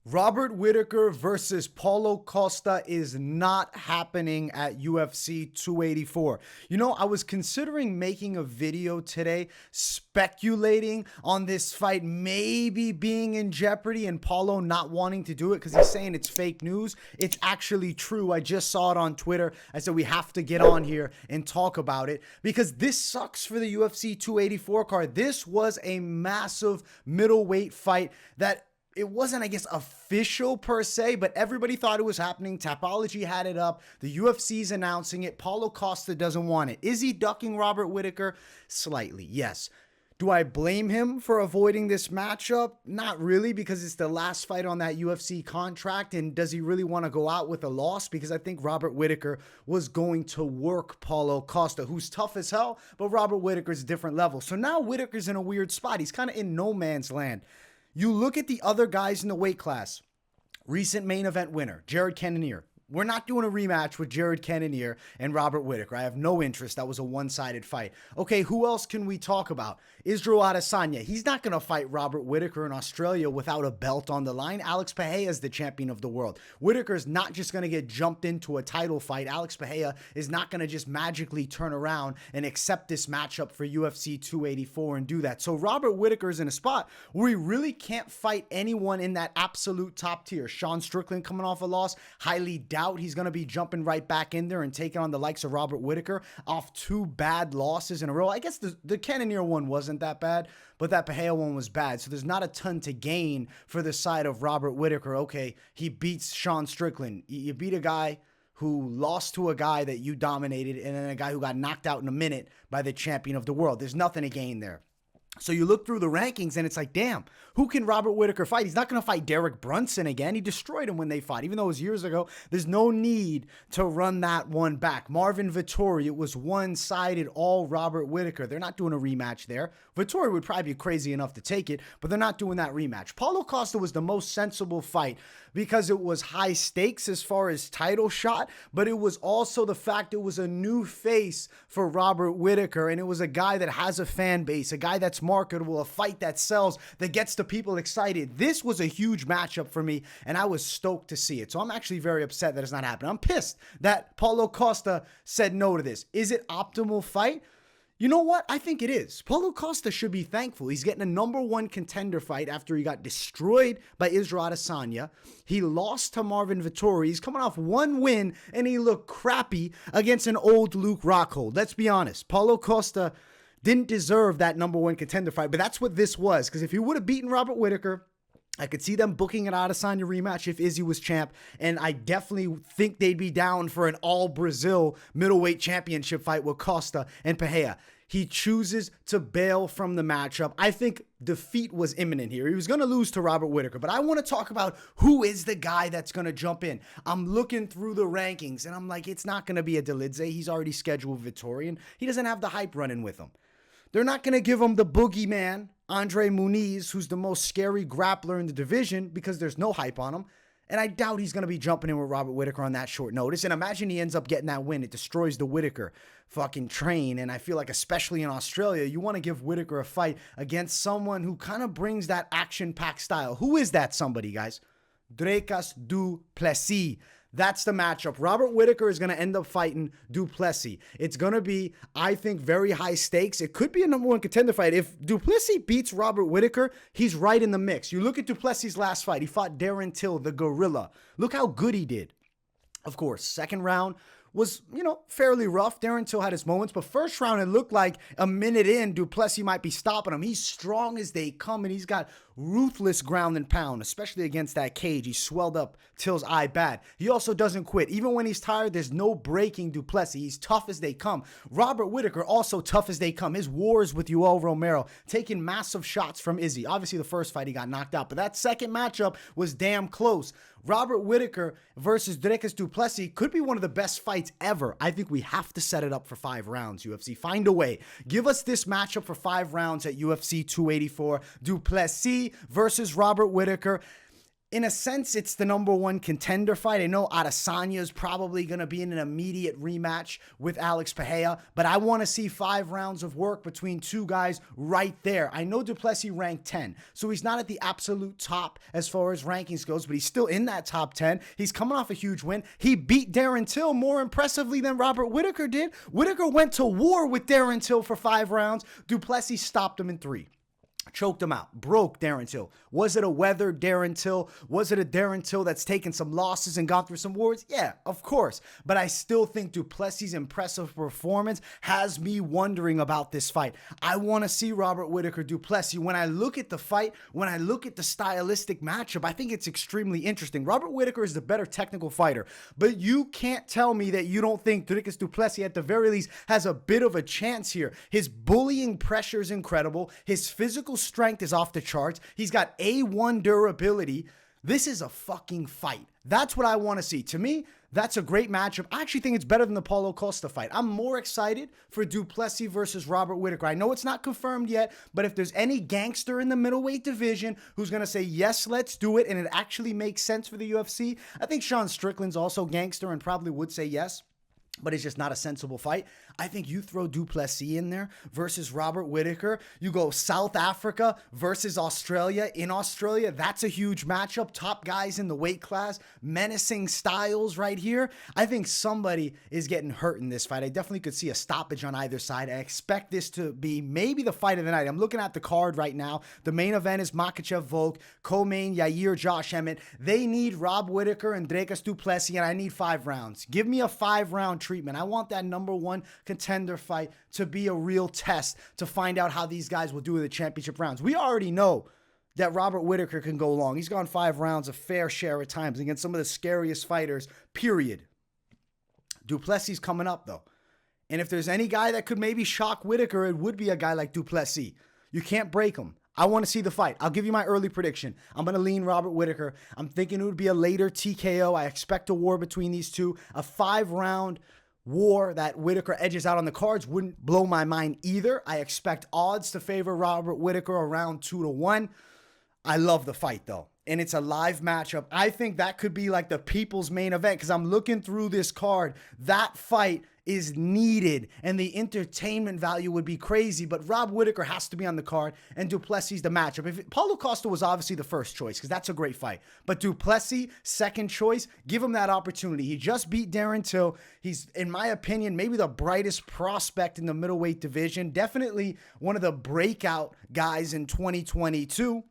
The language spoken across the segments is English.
Robert Whittaker versus Paulo Costa is not happening at UFC 284. You know, I was considering making a video today speculating on this fight maybe being in jeopardy and Paulo not wanting to do it because he's saying it's fake news. It's actually true. I just saw it on Twitter. I said we have to get on here and talk about it because this sucks for the UFC 284 card. This was a massive middleweight fight that it wasn't, I guess, official per se, but everybody thought it was happening. Tapology had it up. The UFC's announcing it. Paulo Costa doesn't want it. Is he ducking Robert Whittaker? Slightly, yes. Do I blame him for avoiding this matchup? Not really, because it's the last fight on that UFC contract. And does he really want to go out with a loss? Because I think Robert Whittaker was going to work Paulo Costa, who's tough as hell, but Robert Whittaker's a different level. So now Whittaker's in a weird spot. He's kind of in no man's land. You look at the other guys in the weight class. Recent main event winner, Jared Cannonier. We're not doing a rematch with Jared Cannonier and Robert Whittaker. I have no interest. That was a one-sided fight. Okay, who else can we talk about? Israel Adesanya. He's not going to fight Robert Whittaker in Australia without a belt on the line. Alex Pereira is the champion of the world. Whittaker's not just going to get jumped into a title fight. Alex Pereira is not going to just magically turn around and accept this matchup for UFC 284 and do that. So Robert Whittaker's in a spot where he really can't fight anyone in that absolute top tier. Sean Strickland coming off a loss. Highly doubt he's going to be jumping right back in there and taking on the likes of Robert Whittaker off two bad losses in a row. I guess the Cannonier one wasn't that bad, but that Pereira one was bad. So there's not a ton to gain for the side of Robert Whittaker. Okay, he beats Sean Strickland. You beat a guy who lost to a guy that you dominated and then a guy who got knocked out in a minute by the champion of the world. There's nothing to gain there. So you look through the rankings and it's like, damn, who can Robert Whittaker fight? He's not going to fight Derek Brunson again. He destroyed him when they fought. Even though it was years ago, there's no need to run that one back. Marvin Vettori, it was one-sided, all Robert Whittaker. They're not doing a rematch there. Vettori would probably be crazy enough to take it, but they're not doing that rematch. Paulo Costa was the most sensible fight because it was high stakes as far as title shot, but it was also the fact it was a new face for Robert Whittaker, and it was a guy that has a fan base, a guy that's marketable, a fight that sells, that gets the people excited. This was a huge matchup for me, and I was stoked to see it. So I'm actually very upset that it's not happening. I'm pissed that Paulo Costa said no to this. Is it optimal fight? You know what? I think it is. Paulo Costa should be thankful. He's getting a number one contender fight after he got destroyed by Israel Adesanya. He lost to Marvin Vettori. He's coming off one win, and he looked crappy against an old Luke Rockhold. Let's be honest. Paulo Costa didn't deserve that number one contender fight, but that's what this was. Because if he would have beaten Robert Whittaker, I could see them booking an Adesanya rematch if Izzy was champ, and I definitely think they'd be down for an all-Brazil middleweight championship fight with Costa and Pereira. He chooses to bail from the matchup. I think defeat was imminent here. He was going to lose to Robert Whittaker, but I want to talk about who is the guy that's going to jump in. I'm looking through the rankings, and I'm like, it's not going to be a Delidze. He's already scheduled Vettori, and he doesn't have the hype running with him. They're not going to give him the boogeyman, Andre Muniz, who's the most scary grappler in the division because there's no hype on him. And I doubt he's going to be jumping in with Robert Whittaker on that short notice. And imagine he ends up getting that win. It destroys the Whittaker fucking train. And I feel like, especially in Australia, you want to give Whittaker a fight against someone who kind of brings that action-packed style. Who is that somebody, guys? Dricus du Plessis. That's the matchup. Robert Whittaker is going to end up fighting du Plessis. It's going to be, I think, very high stakes. It could be a number one contender fight. If du Plessis beats Robert Whittaker, he's right in the mix. You look at du Plessis' last fight. He fought Darren Till, the gorilla. Look how good he did. Of course, second round was, fairly rough. Darren Till had his moments, but first round, it looked like a minute in, du Plessis might be stopping him. He's strong as they come, and he's got ruthless ground and pound, especially against that cage. He swelled up Till's eye bad. He also doesn't quit. Even when he's tired, there's no breaking du Plessis. He's tough as they come. Robert Whittaker, also tough as they come. His wars with Yoel Romero, taking massive shots from Izzy. Obviously, the first fight he got knocked out, but that second matchup was damn close. Robert Whittaker versus Dricus du Plessis could be one of the best fights ever. I think we have to set it up for 5 rounds, UFC. Find a way. Give us this matchup for 5 rounds at UFC 284. Du Plessis versus Robert Whittaker. in a sense, it's the #1 contender fight. I know Adesanya is probably going to be in an immediate rematch with Alex Pereira, but I want to see 5 rounds of work between two guys right there. I know Du Plessis ranked 10, so he's not at the absolute top as far as rankings goes, but he's still in that top 10. He's coming off a huge win. He beat Darren Till more impressively than Robert Whittaker did. Whittaker went to war with Darren Till for 5 rounds. Du Plessis stopped him in 3. Choked him out, broke Darren Till. Was it a weathered Darren Till? Was it a Darren Till that's taken some losses and gone through some wars? Yeah, of course. But I still think Du Plessis' impressive performance has me wondering about this fight. I want to see Robert Whittaker Du Plessis. When I look at the fight, when I look at the stylistic matchup, I think it's extremely interesting. Robert Whittaker is the better technical fighter, but you can't tell me that you don't think Dricus Du Plessis at the very least has a bit of a chance here. His bullying pressure is incredible. His physical strength is off the charts. He's got A1 durability. This is a fucking fight. That's what I want to see. To me, that's a great matchup. I actually think it's better than the Paulo Costa fight. I'm more excited for Du Plessis versus Robert Whittaker. I know it's not confirmed yet, but if there's any gangster in the middleweight division who's going to say, yes, let's do it, and it actually makes sense for the UFC, I think Sean Strickland's also gangster and probably would say yes. But it's just not a sensible fight. I think you throw Du Plessis in there versus Robert Whittaker. You go South Africa versus Australia. In Australia, that's a huge matchup. Top guys in the weight class. Menacing styles right here. I think somebody is getting hurt in this fight. I definitely could see a stoppage on either side. I expect this to be maybe the fight of the night. I'm looking at the card right now. The main event is Makhachev Volk, co-main Yair Josh Emmett. They need Rob Whittaker and Dricus Du Plessis, and I need 5 rounds. Give me a 5-round treatment. I want that #1 contender fight to be a real test to find out how these guys will do in the championship rounds. We already know that Robert Whittaker can go long. He's gone 5 rounds a fair share of times against some of the scariest fighters, period. Du Plessis coming up, though. And if there's any guy that could maybe shock Whittaker, it would be a guy like Du Plessis. You can't break him. I want to see the fight. I'll give you my early prediction. I'm going to lean Robert Whittaker. I'm thinking it would be a later TKO. I expect a war between these two. A 5-round war that Whittaker edges out on the cards wouldn't blow my mind either. I expect odds to favor Robert Whittaker around 2-1. I love the fight, though. And it's a live matchup. I think that could be like the people's main event because I'm looking through this card. That fight is needed and the entertainment value would be crazy, but Rob Whittaker has to be on the card and Du Plessis the matchup. Paulo Costa was obviously the first choice because that's a great fight, but Du Plessis, second choice, give him that opportunity. He just beat Darren Till. He's, in my opinion, maybe the brightest prospect in the middleweight division. Definitely one of the breakout guys in 2022.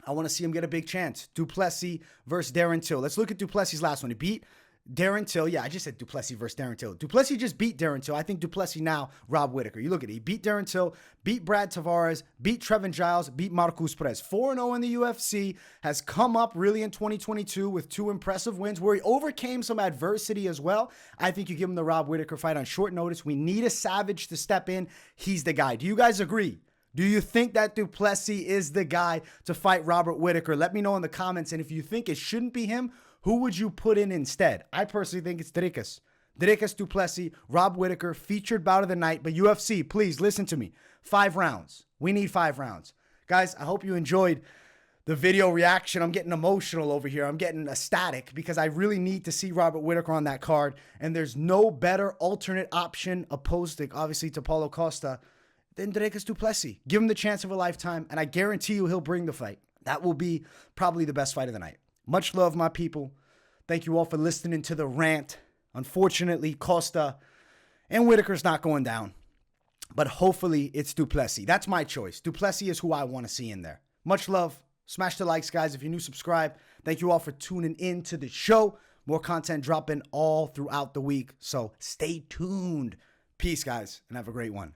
I want to see him get a big chance. Du Plessis versus Darren Till. Let's look at Du Plessis' last one. He beat Darren Till. Yeah, I just said Du Plessis versus Darren Till. Du Plessis just beat Darren Till. I think Du Plessis now, Rob Whittaker. You look at it. He beat Darren Till, beat Brad Tavares, beat Trevin Giles, beat Marcus Perez. 4-0 in the UFC. Has come up really in 2022 with 2 impressive wins where he overcame some adversity as well. I think you give him the Rob Whittaker fight on short notice. We need a savage to step in. He's the guy. Do you guys agree? Do you think that Du Plessis is the guy to fight Robert Whittaker? Let me know in the comments. And if you think it shouldn't be him, who would you put in instead? I personally think it's Dricus. Dricus Du Plessis, Rob Whittaker, featured bout of the night. But UFC, please listen to me. 5 rounds. We need 5 rounds. Guys, I hope you enjoyed the video reaction. I'm getting emotional over here. I'm getting ecstatic because I really need to see Robert Whittaker on that card. And there's no better alternate option opposed to, obviously, to Paulo Costa than Dricus Du Plessis. Give him the chance of a lifetime, and I guarantee you he'll bring the fight. That will be probably the best fight of the night. Much love, my people. Thank you all for listening to the rant. Unfortunately, Costa and Whittaker's not going down, but hopefully it's Du Plessis. That's my choice. Du Plessis is who I want to see in there. Much love. Smash the likes, guys. If you're new, subscribe. Thank you all for tuning in to the show. More content dropping all throughout the week, so stay tuned. Peace, guys, and have a great one.